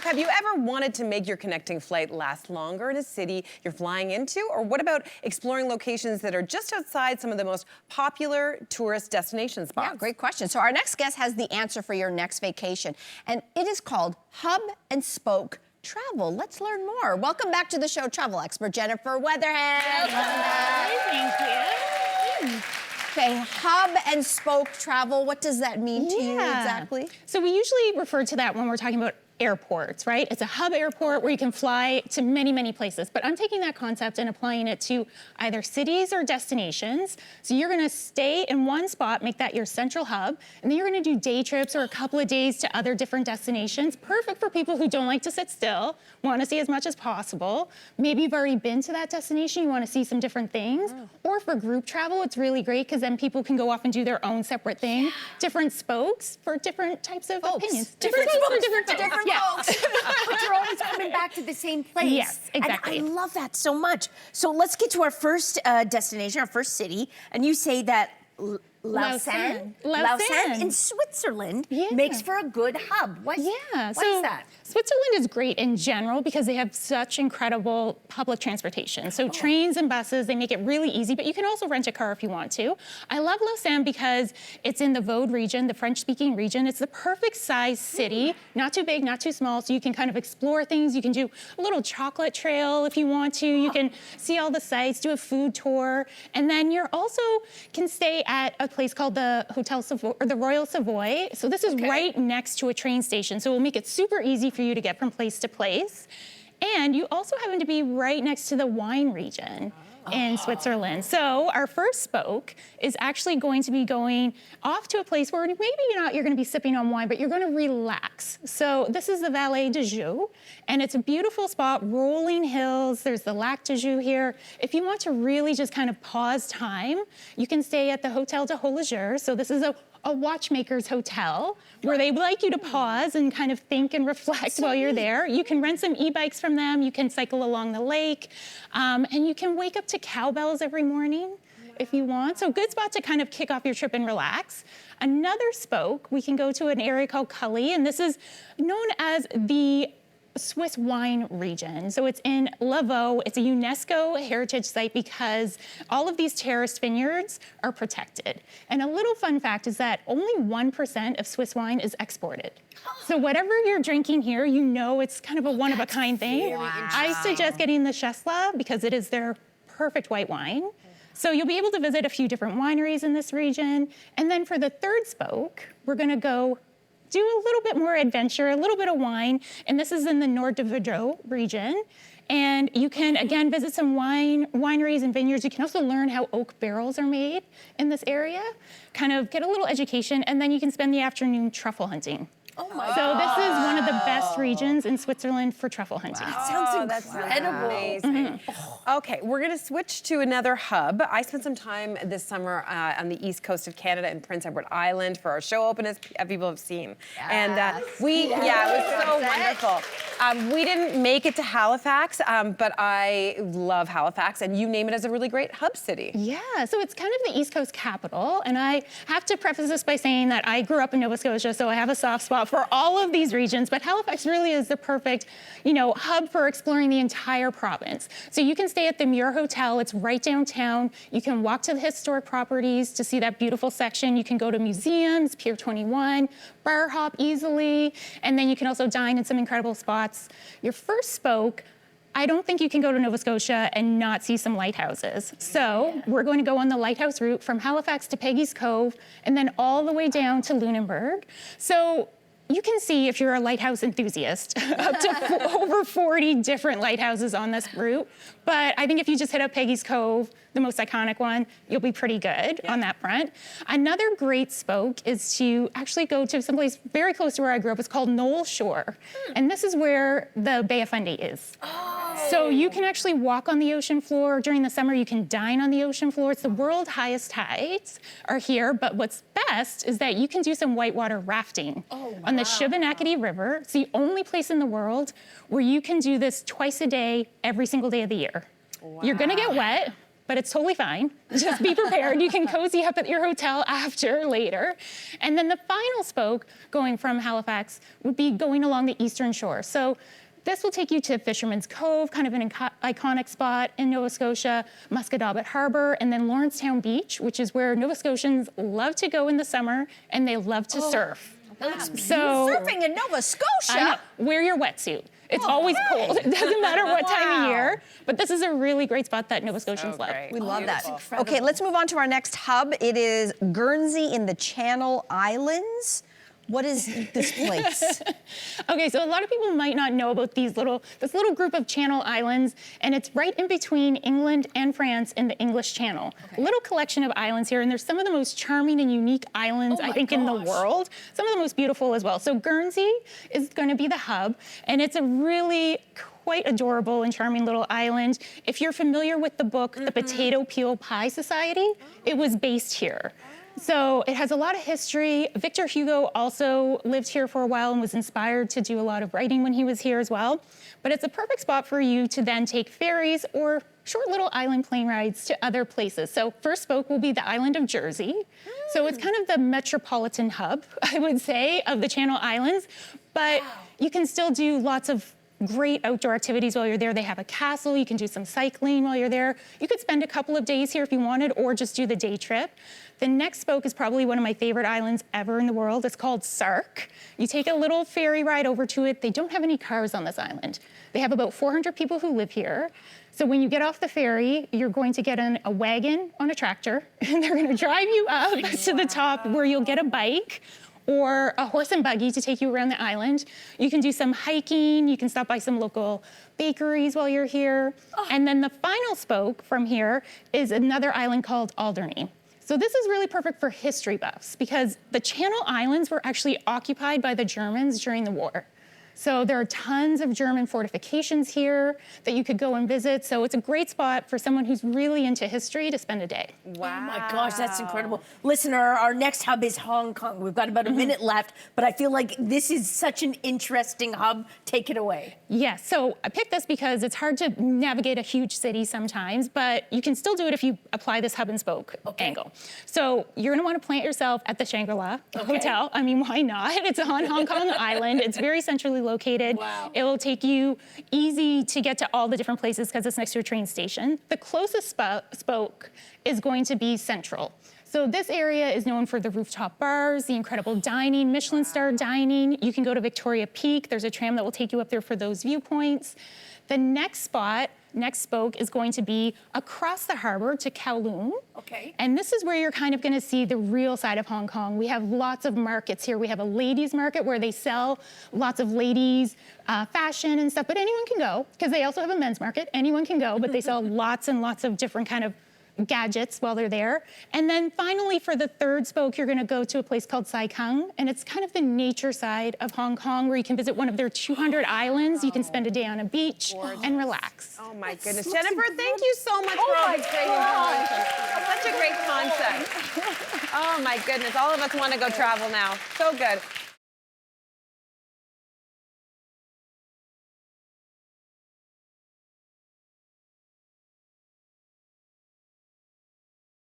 have you ever wanted to make your connecting flight last longer in a city you're flying into? Or what about exploring locations that are just outside some of the most popular tourist destination spots? Yeah, great question. So our next guest has the answer for your next vacation, and it is called Hub and Spoke Travel. Let's learn more. Welcome back to the show, travel expert Jennifer Weatherhead. Thank you. Okay, hub and spoke travel, what does that mean to you exactly? So we usually refer to that when we're talking about airports, right? It's a hub airport where you can fly to many, many places. But I'm taking that concept and applying it to either cities or destinations. So you're gonna stay in one spot, make that your central hub, and then you're gonna do day trips or a couple of days to other different destinations. Perfect for people who don't like to sit still, wanna see as much as possible. Maybe you've already been to that destination, you wanna see some different things. Or for group travel, it's really great because then people can go off and do their own separate thing. Different spokes for different types of opinions. Different spokes spokes for different folks. different folks. But you're always coming back to the same place. Yes, exactly. And I love that so much. So let's get to our first destination, our first city. And you say that Lausanne in Switzerland makes for a good hub. Why is that? Switzerland is great in general because they have such incredible public transportation. So trains and buses, they make it really easy, but you can also rent a car if you want to. I love Lausanne because it's in the Vaud region, the French-speaking region. It's the perfect size city, not too big, not too small, so you can kind of explore things. You can do a little chocolate trail if you want to. You can see all the sights, do a food tour, and then you're also can stay at a place called the Hotel Savoy, or the Royal Savoy. So this is right next to a train station, so it will make it super easy for you to get from place to place. And you also happen to be right next to the wine region in Switzerland. So our first spoke is actually going to be going off to a place where maybe you're going to be sipping on wine, but you're going to relax. So this is the Vallée de Joux, and it's a beautiful spot, rolling hills. There's the Lac de Joux here. If you want to really just kind of pause time, you can stay at the Hotel de Holliger. So this is a watchmaker's hotel where they like you to pause and kind of think and reflect while you're there. You can rent some e-bikes from them. You can cycle along the lake, and you can wake up to cowbells every morning if you want. So good spot to kind of kick off your trip and relax. Another spoke, we can go to an area called Cully, and this is known as the Swiss wine region. So it's in Lavaux. It's a UNESCO heritage site because all of these terraced vineyards are protected. And a little fun fact is that only 1% of Swiss wine is exported. So whatever you're drinking here, you know it's kind of a one-of-a-kind thing. I suggest getting the Chesla because it is their perfect white wine. So you'll be able to visit a few different wineries in this region. And then for the third spoke, we're gonna go do a little bit more adventure, a little bit of wine, and this is in the Nord de Vaudreuil region. And you can, again, visit some wineries and vineyards. You can also learn how oak barrels are made in this area, kind of get a little education, and then you can spend the afternoon truffle hunting. Oh my So this is one of the best regions in Switzerland for truffle hunting. That sounds incredible. Amazing. Okay, we're gonna switch to another hub. I spent some time this summer on the east coast of Canada in Prince Edward Island for our show open, as people have seen. And it was so wonderful. We didn't make it to Halifax, but I love Halifax, and you name it as a really great hub city. Yeah, so it's kind of the East Coast capital, and I have to preface this by saying that I grew up in Nova Scotia, so I have a soft spot for all of these regions, but Halifax really is the perfect, hub for exploring the entire province. So you can stay at the Muir Hotel. It's right downtown. You can walk to the historic properties to see that beautiful section. You can go to museums, Pier 21, bar hop easily, and then you can also dine in some incredible spots. Your first spoke, I don't think you can go to Nova Scotia and not see some lighthouses. So we're going to go on the lighthouse route from Halifax to Peggy's Cove, and then all the way down to Lunenburg. So you can see, if you're a lighthouse enthusiast, up to over 40 different lighthouses on this route. But I think if you just hit up Peggy's Cove, the most iconic one, you'll be pretty good on that front. Another great spoke is to actually go to someplace very close to where I grew up. It's called Knoll Shore. And this is where the Bay of Fundy is. So you can actually walk on the ocean floor. During the summer, you can dine on the ocean floor. It's the world's highest tides are here, but what's best is that you can do some whitewater rafting on the Shubenacadie River. It's the only place in the world where you can do this twice a day, every single day of the year. You're gonna get wet, but it's totally fine. Just be prepared. You can cozy up at your hotel later. And then the final spoke going from Halifax would be going along the eastern shore. So this will take you to Fisherman's Cove, kind of an iconic spot in Nova Scotia, Musquodoboit Harbor, and then Lawrencetown Beach, which is where Nova Scotians love to go in the summer, and they love to surf. So surfing in Nova Scotia. I know. Wear your wetsuit. It's always cold. It doesn't matter what time of year. But this is a really great spot that Nova Scotians love. We love that. Okay, let's move on to our next hub. It is Guernsey in the Channel Islands. What is this place? Okay, so a lot of people might not know about this little group of Channel Islands, and it's right in between England and France in the English Channel. A little collection of islands here, and there's some of the most charming and unique islands, I think, in the world. Some of the most beautiful as well. So Guernsey is going to be the hub, and it's a really quite adorable and charming little island. If you're familiar with the book, The Potato Peel Pie Society, it was based here. So it has a lot of history. Victor Hugo also lived here for a while and was inspired to do a lot of writing when he was here as well. But it's a perfect spot for you to then take ferries or short little island plane rides to other places. So first spoke will be the island of Jersey. So it's kind of the metropolitan hub, I would say, of the Channel Islands. But you can still do lots of great outdoor activities while you're there. They have a castle. You can do some cycling while you're there. You could spend a couple of days here if you wanted, or just do the day trip. The next spoke is probably one of my favorite islands ever in the world. It's called Sark. You take a little ferry ride over to it. They don't have any cars on this island. They have about 400 people who live here. So when you get off the ferry, you're going to get in a wagon on a tractor, and they're going to drive you up to the top where you'll get a bike or a horse and buggy to take you around the island. You can do some hiking. You can stop by some local bakeries while you're here. And then the final spoke from here is another island called Alderney. So this is really perfect for history buffs because the Channel Islands were actually occupied by the Germans during the war. So there are tons of German fortifications here that you could go and visit. So it's a great spot for someone who's really into history to spend a day. Wow. Oh my gosh, that's incredible. Listen, our next hub is Hong Kong. We've got about a minute left, but I feel like this is such an interesting hub. Take it away. Yes, so I picked this because it's hard to navigate a huge city sometimes, but you can still do it if you apply this hub and spoke angle. So you're gonna wanna plant yourself at the Shangri-La Hotel. I mean, why not? It's on Hong Kong Island. It's very centrally located. Wow. It will take you easy to get to all the different places because it's next to a train station. The closest spoke is going to be Central. So this area is known for the rooftop bars, the incredible dining, Michelin star dining. You can go to Victoria Peak. There's a tram that will take you up there for those viewpoints. The next spoke is going to be across the harbor to Kowloon. Okay. And this is where you're kind of gonna see the real side of Hong Kong. We have lots of markets here. We have a ladies market where they sell lots of ladies fashion and stuff, but anyone can go because they also have a men's market. Anyone can go, but they sell lots and lots of different kind of gadgets while they're there. And then finally, for the third spoke, you're gonna go to a place called Sai Kung, and it's kind of the nature side of Hong Kong where you can visit one of their 200 islands. You can spend a day on a beach and relax. Oh my goodness. Jennifer, thank you so much for all this great information. Such a great concept. Oh my goodness, all of us wanna go travel now. So good.